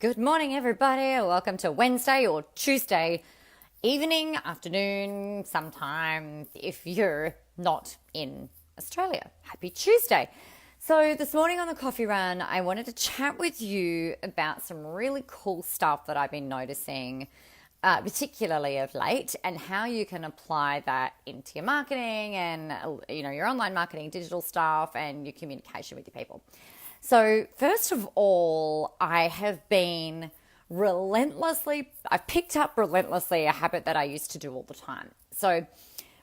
Good morning, everybody. Welcome to Wednesday or Tuesday evening, afternoon, sometime if you're not in Australia. Happy Tuesday. So, this morning on the coffee run, I wanted to chat with you about some really cool stuff that I've been noticing, particularly of late, and how you can apply that into your marketing and your online marketing, digital stuff, and your communication with your people. So, first of all, I've picked up relentlessly a habit that I used to do all the time. So,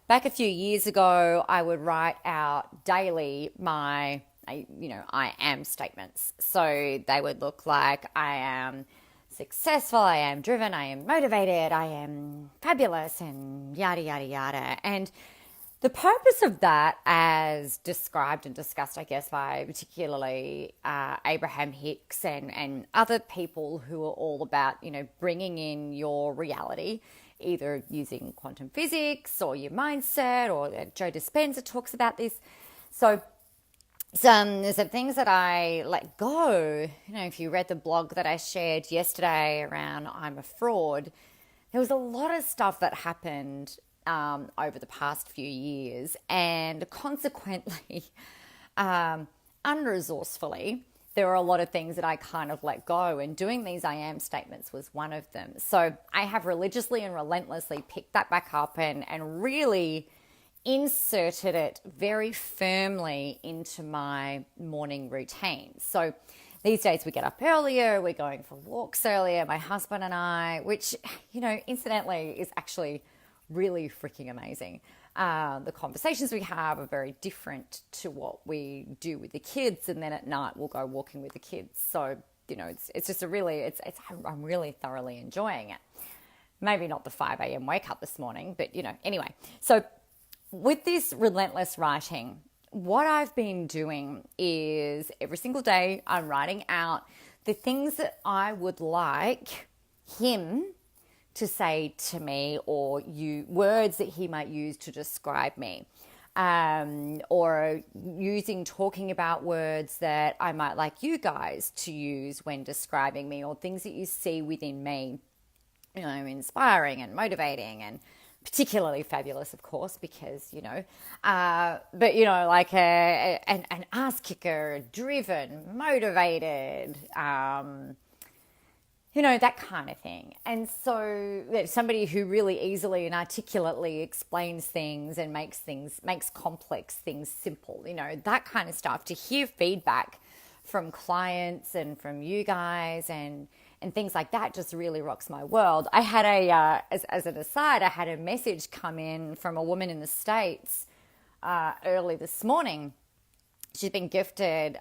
back a few years ago, I would write out daily I am statements. So, they would look like I am successful, I am driven, I am motivated, I am fabulous, and yada, yada, yada. And the purpose of that, as described and discussed, I guess, by particularly Abraham Hicks and other people who are all about, bringing in your reality, either using quantum physics or your mindset, or Joe Dispenza talks about this. So there's some things that I let go. If you read the blog that I shared yesterday around I'm a fraud, there was a lot of stuff that happened over the past few years, and consequently, unresourcefully, there are a lot of things that I kind of let go, and doing these I am statements was one of them. So I have religiously and relentlessly picked that back up and really inserted it very firmly into my morning routine. So these days we get up earlier, we're going for walks earlier, my husband and I, which, incidentally is actually really freaking amazing. The conversations we have are very different to what we do with the kids, and then at night we'll go walking with the kids. So, it's just I'm really thoroughly enjoying it. Maybe not the 5 a.m. wake up this morning, but anyway. So with this relentless writing, what I've been doing is every single day I'm writing out the things that I would like him to say to me, or words that he might use to describe me, or talking about words that I might like you guys to use when describing me, or things that you see within me, inspiring and motivating and particularly fabulous, of course, because, like an ass kicker, driven, motivated, that kind of thing. And so somebody who really easily and articulately explains things and makes complex things simple, that kind of stuff. To hear feedback from clients and from you guys and things like that just really rocks my world. I had as an aside, I had a message come in from a woman in the States early this morning. She's been gifted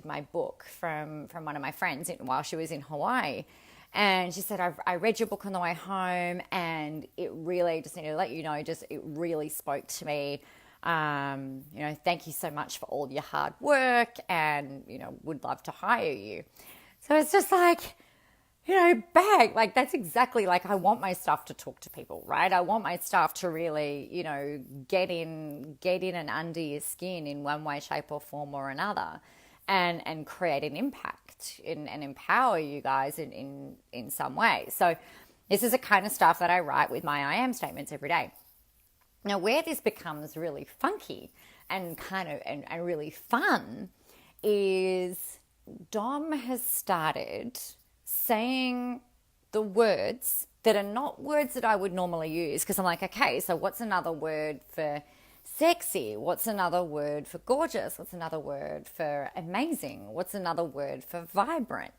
my book from one of my friends while she was in Hawaii. And she said, I read your book on the way home, and it really, just need to let you know, it really spoke to me. Thank you so much for all your hard work, and, would love to hire you. So it's just like, bang, like that's exactly like I want my stuff to talk to people, right? I want my stuff to really, get in and under your skin in one way, shape or form or another, and create an impact and empower you guys in some way. So this is the kind of stuff that I write with my I am statements every day. Now, where this becomes really funky and and really fun is Dom has started saying the words that are not words that I would normally use, because I'm like, okay, so what's another word for sexy? What's another word for gorgeous? What's another word for amazing? What's another word for vibrant?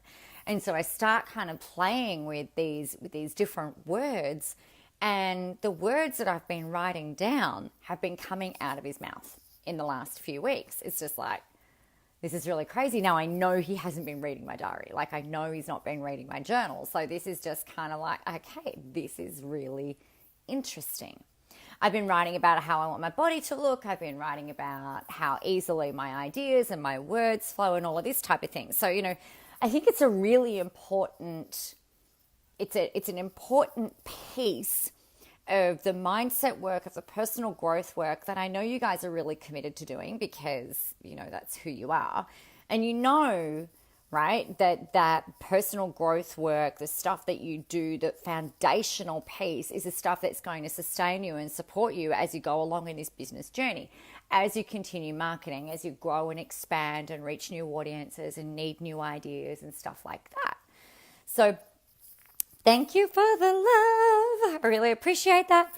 And so I start kind of playing with these different words, and the words that I've been writing down have been coming out of his mouth in the last few weeks. It's just like, this is really crazy. Now I know he hasn't been reading my diary. Like I know he's not been reading my journal. So this is just kind of like, okay, this is really interesting. I've been writing about how I want my body to look. I've been writing about how easily my ideas and my words flow and all of this type of thing. So, I think it's a really important, it's an important piece of the mindset work, of the personal growth work that I know you guys are really committed to doing, because, that's who you are. And right? That personal growth work, the stuff that you do, the foundational piece is the stuff that's going to sustain you and support you as you go along in this business journey, as you continue marketing, as you grow and expand and reach new audiences and need new ideas and stuff like that. So thank you for the love. I really appreciate that.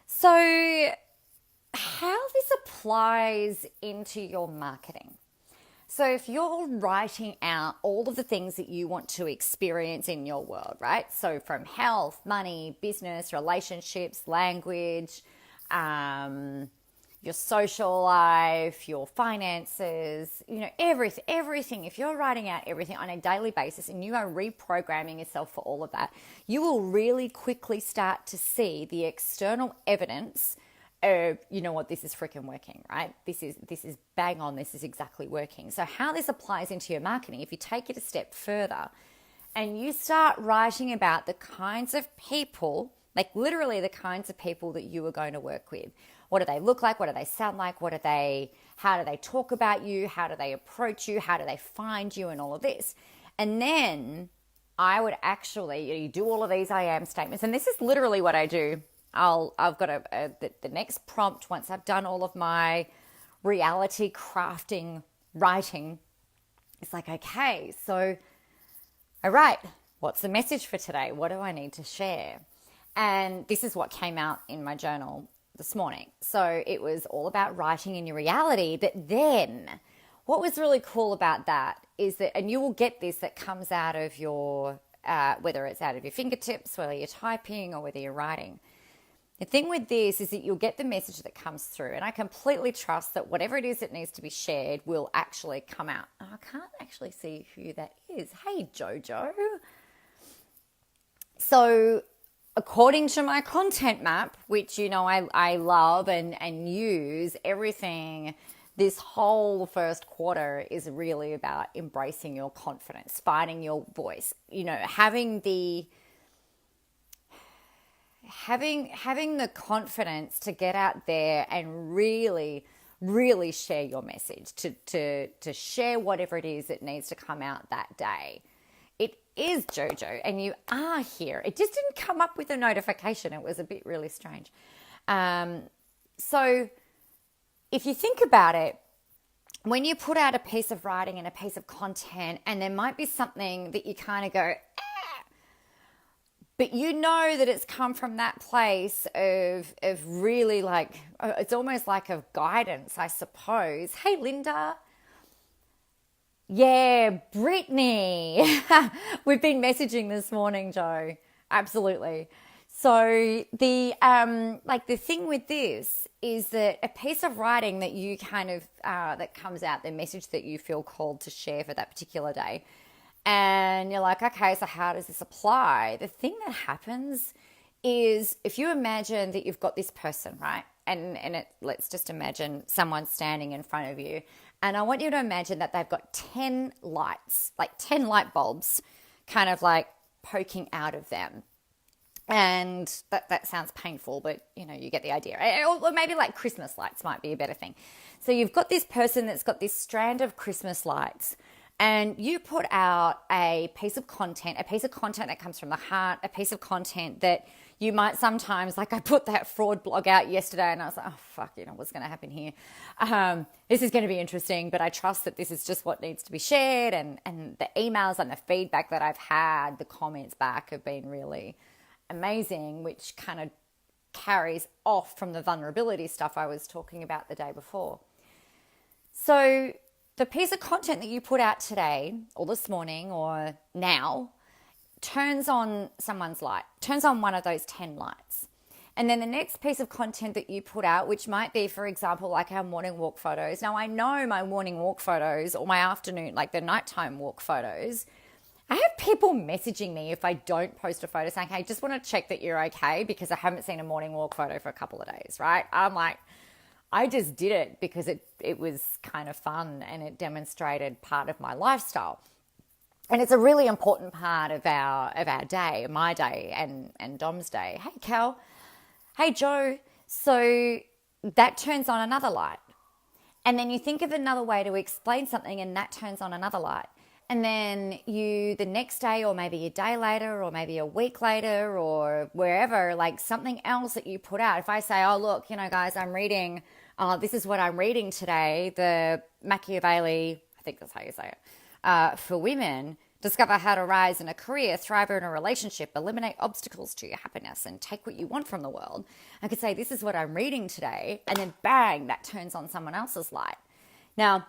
So how this applies into your marketing. So if you're writing out all of the things that you want to experience in your world, right? So from health, money, business, relationships, language, your social life, your finances, everything. If you're writing out everything on a daily basis and you are reprogramming yourself for all of that, you will really quickly start to see the external evidence of, you know what, this is freaking working, right? This is bang on. This is exactly working. So how this applies into your marketing, if you take it a step further and you start writing about the kinds of people, like literally the kinds of people that you are going to work with. What do they look like? What do they sound like? How do they talk about you? How do they approach you? How do they find you and all of this? And then I would actually, you do all of these I am statements. And this is literally what I do. I've got the next prompt once I've done all of my reality crafting writing. It's like, okay, so, all right, what's the message for today? What do I need to share? And this is what came out in my journal this morning. So it was all about writing in your reality. But then what was really cool about that is that, and you will get this, that comes out of your, whether it's out of your fingertips, whether you're typing or whether you're writing. The thing with this is that you'll get the message that comes through. And I completely trust that whatever it is that needs to be shared will actually come out. Oh, I can't actually see who that is. Hey, Jojo. So according to my content map, which, I love and use, everything, this whole first quarter is really about embracing your confidence, finding your voice, having the confidence to get out there and really, really share your message, to share whatever it is that needs to come out that day. It is Jojo, and you are here. It just didn't come up with a notification. It was a bit really strange. So if you think about it, when you put out a piece of writing and a piece of content, and there might be something that you kind of go, but you know that it's come from that place of really like, it's almost like of guidance, I suppose. Hey, Linda. Yeah, Brittany. We've been messaging this morning, Joe. Absolutely. So the thing with this is that a piece of writing that you kind of, that comes out, the message that you feel called to share for that particular day, and you're like, okay, so how does this apply? The thing that happens is if you imagine that you've got this person, right? Let's just imagine someone standing in front of you. And I want you to imagine that they've got 10 lights, like 10 light bulbs kind of like poking out of them. And that sounds painful, but you get the idea. Or maybe like Christmas lights might be a better thing. So you've got this person that's got this strand of Christmas lights, and you put out a piece of content that comes from the heart, a piece of content that you might sometimes, like I put that fraud blog out yesterday and I was like, oh, fuck, what's going to happen here? This is going to be interesting, but I trust that this is just what needs to be shared. And the emails and the feedback that I've had, the comments back have been really amazing, which kind of carries off from the vulnerability stuff I was talking about the day before. So the piece of content that you put out today or this morning or now turns on someone's light, turns on one of those 10 lights. And then the next piece of content that you put out, which might be, for example, like our morning walk photos. Now, I know my morning walk photos or my afternoon, like the nighttime walk photos, I have people messaging me if I don't post a photo saying, hey, just want to check that you're okay because I haven't seen a morning walk photo for a couple of days, right? I'm like, I just did it because it was kind of fun and it demonstrated part of my lifestyle. And it's a really important part of our day, my day and Dom's day. Hey, Cal. Hey, Joe. So that turns on another light. And then you think of another way to explain something and that turns on another light. And then you, the next day, or maybe a day later, or maybe a week later, or wherever, like something else that you put out. If I say, oh, look, guys, I'm reading, this is what I'm reading today, the Machiavelli, I think that's how you say it, for women. Discover how to rise in a career, thrive in a relationship, eliminate obstacles to your happiness, and take what you want from the world. I could say, this is what I'm reading today, and then bang, that turns on someone else's light. Now,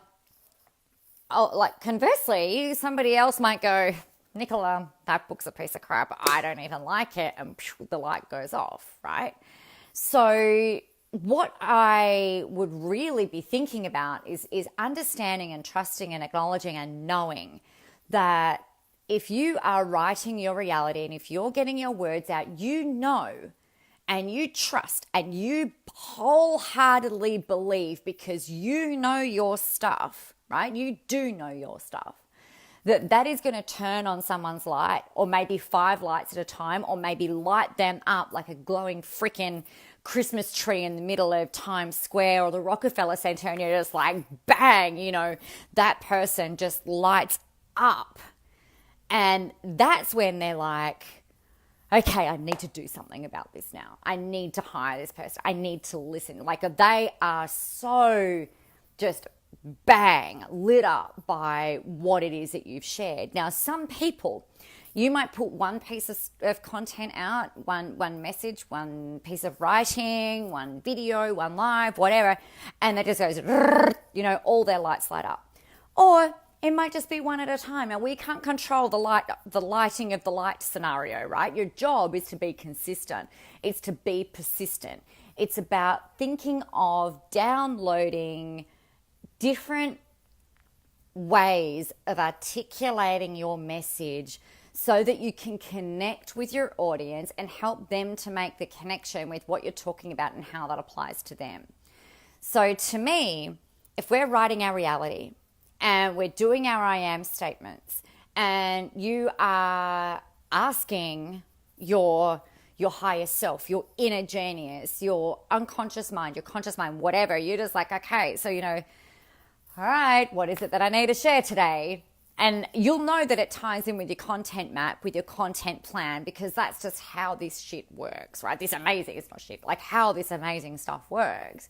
like conversely, somebody else might go, Nicola, that book's a piece of crap. I don't even like it. And the light goes off, right? So what I would really be thinking about is understanding and trusting and acknowledging and knowing that if you are writing your reality and if you're getting your words out, and you trust and you wholeheartedly believe, because you know your stuff, right? You do know your stuff. That is going to turn on someone's light, or maybe 5 lights at a time, or maybe light them up like a glowing freaking Christmas tree in the middle of Times Square or the Rockefeller Center, and you're just like, bang, that person just lights up. And that's when they're like, okay, I need to do something about this now. I need to hire this person. I need to listen. Like, they are so just bang, lit up by what it is that you've shared. Now, some people, you might put one piece of content out, one message, one piece of writing, one video, one live, whatever, and that just goes, all their lights light up. Or it might just be one at a time. Now, we can't control the lighting of the light scenario, right? Your job is to be consistent. It's to be persistent. It's about thinking of downloading different ways of articulating your message so that you can connect with your audience and help them to make the connection with what you're talking about and how that applies to them. So to me, if we're writing our reality and we're doing our I am statements, and you are asking your higher self, your inner genius, your unconscious mind, your conscious mind, whatever, you're just like, okay, so, all right, what is it that I need to share today? And you'll know that it ties in with your content map, with your content plan, because that's just how this shit works, right? It's not shit, like how this amazing stuff works.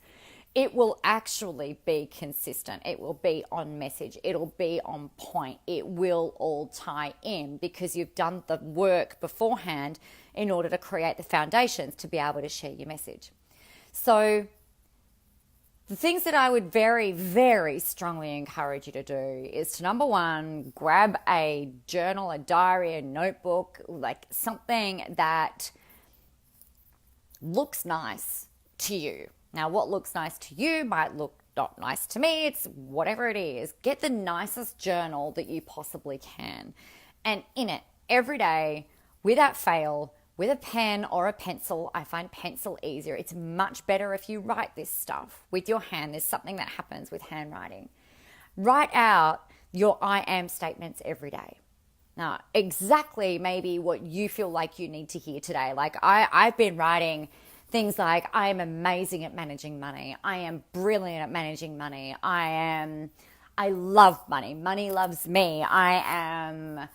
It will actually be consistent. It will be on message. It'll be on point. It will all tie in because you've done the work beforehand in order to create the foundations to be able to share your message. So the things that I would very, very strongly encourage you to do is to, number one, grab a journal, a diary, a notebook, like something that looks nice to you. Now, what looks nice to you might look not nice to me. It's whatever it is. Get the nicest journal that you possibly can. And in it, every day, without fail, with a pen or a pencil, I find pencil easier. It's much better if you write this stuff with your hand. There's something that happens with handwriting. Write out your I am statements every day. Now, exactly maybe what you feel like you need to hear today. Like I've been writing things like, I am amazing at managing money. I am brilliant at managing money. I love money. Money loves me. I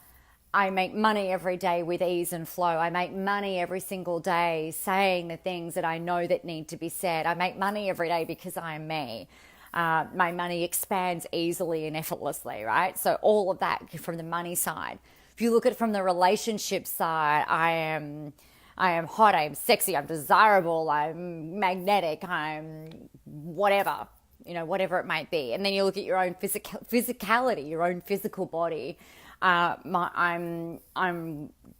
make money every day with ease and flow. I make money every single day saying the things that I know that need to be said. I make money every day because I am me. My money expands easily and effortlessly, right? So all of that from the money side. If you look at it from the relationship side, I am hot, I am sexy, I'm desirable, I'm magnetic, I'm whatever, whatever it might be. And then you look at your own physicality, your own physical body. I'm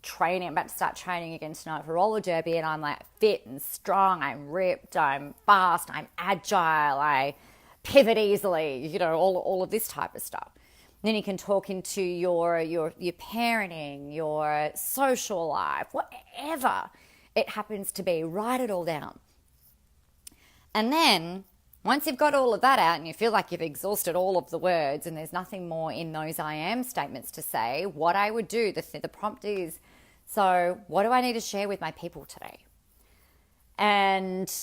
training. I'm about to start training again tonight for roller derby, and I'm like fit and strong. I'm ripped. I'm fast. I'm agile. I pivot easily. All of this type of stuff. Then you can talk into your parenting, your social life, whatever it happens to be. Write it all down, and then once you've got all of that out and you feel like you've exhausted all of the words and there's nothing more in those I am statements to say, what I would do, the prompt is, so what do I need to share with my people today? And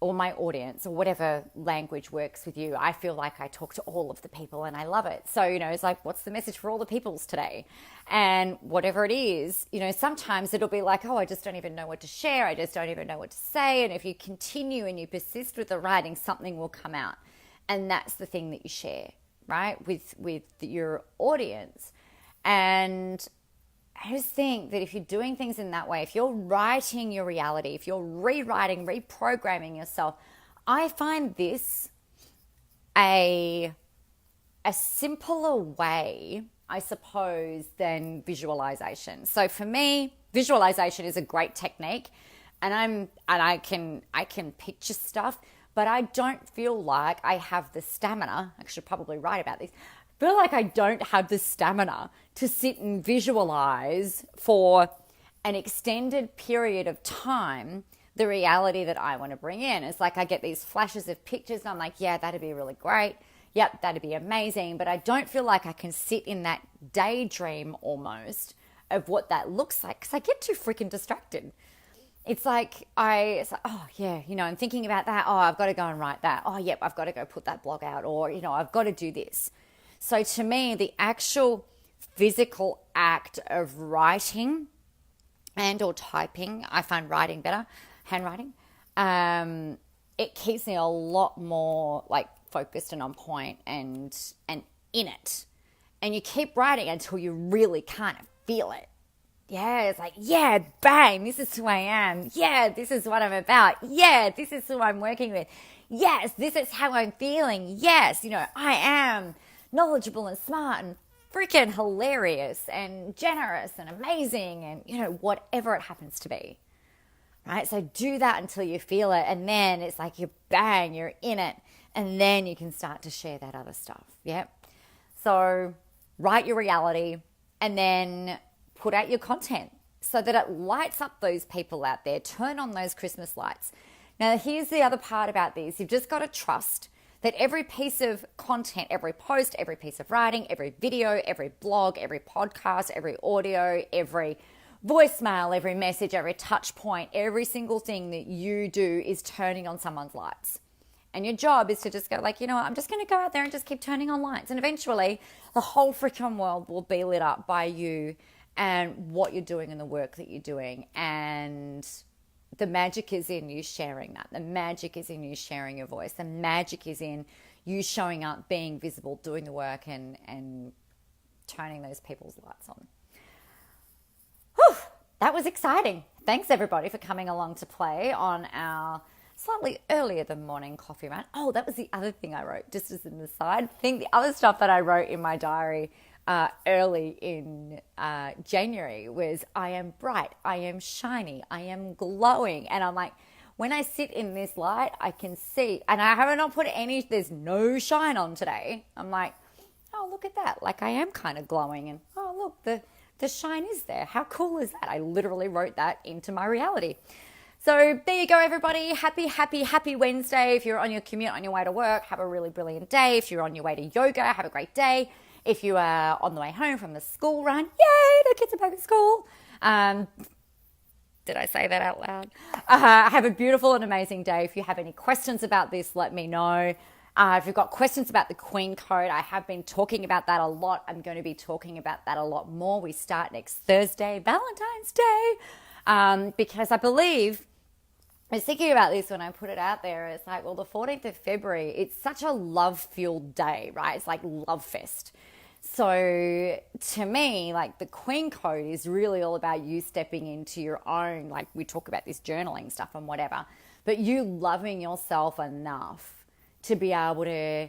or my audience, or whatever language works with you. I feel like I talk to all of the people and I love it. So, it's like, what's the message for all the peoples today? And whatever it is, sometimes it'll be like, oh, I just don't even know what to share. I just don't even know what to say. And if you continue and you persist with the writing, something will come out. And that's the thing that you share, right? With your audience. And I just think that if you're doing things in that way, if you're writing your reality, if you're rewriting, reprogramming yourself, I find this a simpler way, I suppose, than visualization. So for me, visualization is a great technique, and I can picture stuff, but I don't feel like I have the stamina. I should probably write about this. Feel like I don't have the stamina to sit and visualize for an extended period of time the reality that I want to bring in. It's like I get these flashes of pictures and I'm like, yeah, that'd be really great. Yep, that'd be amazing. But I don't feel like I can sit in that daydream almost of what that looks like because I get too freaking distracted. It's like, oh yeah, I'm thinking about that. Oh, I've got to go and write that. Oh, yep, I've got to go put that blog out, or, I've got to do this. So to me, the actual physical act of writing and or typing, I find writing better, handwriting, it keeps me a lot more like focused and on point and in it. And you keep writing until you really kind of feel it. Yeah, it's like, yeah, bang, this is who I am. Yeah, this is what I'm about. Yeah, this is who I'm working with. Yes, this is how I'm feeling. Yes, I am knowledgeable and smart and freaking hilarious and generous and amazing and, whatever it happens to be, right? So do that until you feel it. And then it's like you're in it. And then you can start to share that other stuff. Yep. So write your reality and then put out your content so that it lights up those people out there. Turn on those Christmas lights. Now, here's the other part about these. You've just got to trust that every piece of content, every post, every piece of writing, every video, every blog, every podcast, every audio, every voicemail, every message, every touch point, every single thing that you do is turning on someone's lights. And your job is to just go like, I'm just going to go out there and just keep turning on lights. And eventually the whole freaking world will be lit up by you and what you're doing and the work that you're doing. And the magic is in you sharing that. The magic is in you sharing your voice. The magic is in you showing up, being visible, doing the work and turning those people's lights on. Whew, that was exciting. Thanks everybody for coming along to play on our slightly earlier than morning coffee rant. Oh, that was the other thing I wrote, just as an aside. I think the other stuff that I wrote in my diary early in January was I am bright, I am shiny, I am glowing. And I'm like, when I sit in this light, I can see, and I haven't not put there's no shine on today. I'm like, oh, look at that. Like I am kind of glowing and oh, look, the shine is there. How cool is that? I literally wrote that into my reality. So there you go, everybody. Happy Wednesday. If you're on your commute, on your way to work, have a really brilliant day. If you're on your way to yoga, have a great day. If you are on the way home from the school run, yay, the kids are back at school. Did I say that out loud? Have a beautiful and amazing day. If you have any questions about this, let me know. If you've got questions about the Queen Code, I have been talking about that a lot. I'm going to be talking about that a lot more. We start next Thursday, Valentine's Day, because I believe, I was thinking about this when I put it out there. It's like, well, the 14th of February, it's such a love-fueled day, right? It's like love fest. So to me, like the Queen Code is really all about you stepping into your own, like we talk about this journaling stuff and whatever, but you loving yourself enough to be able to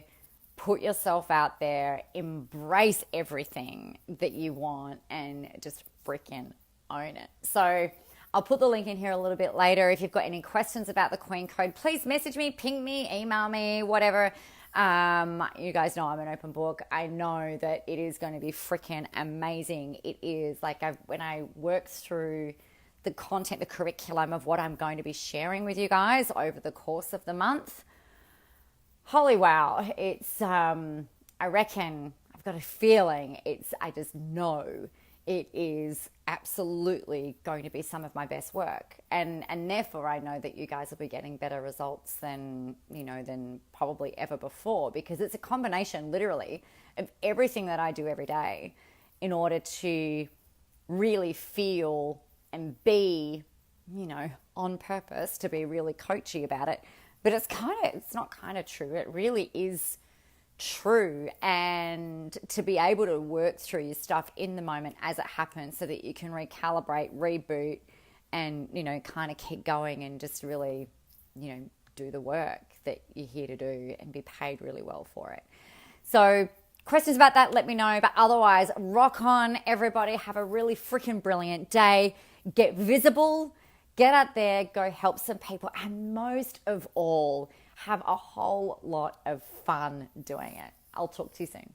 put yourself out there, embrace everything that you want and just freaking own it. So I'll put the link in here a little bit later. If you've got any questions about the Queen Code, please message me, ping me, email me, whatever. You guys know I'm an open book. I know that it is going to be freaking amazing. It is like when I work through the content, the curriculum of what I'm going to be sharing with you guys over the course of the month. Holy wow. It's, I reckon, I've got a feeling I just know it is absolutely going to be some of my best work. And therefore I know that you guys will be getting better results than, than probably ever before, because it's a combination literally of everything that I do every day in order to really feel and be, on purpose, to be really coachy about it. But it's not kind of true. It really is true. And to be able to work through your stuff in the moment as it happens so that you can recalibrate, reboot, and, kind of keep going and just really, do the work that you're here to do and be paid really well for it. So questions about that, let me know. But otherwise, rock on, everybody. Have a really freaking brilliant day. Get visible. Get out there. Go help some people. And most of all, have a whole lot of fun doing it. I'll talk to you soon.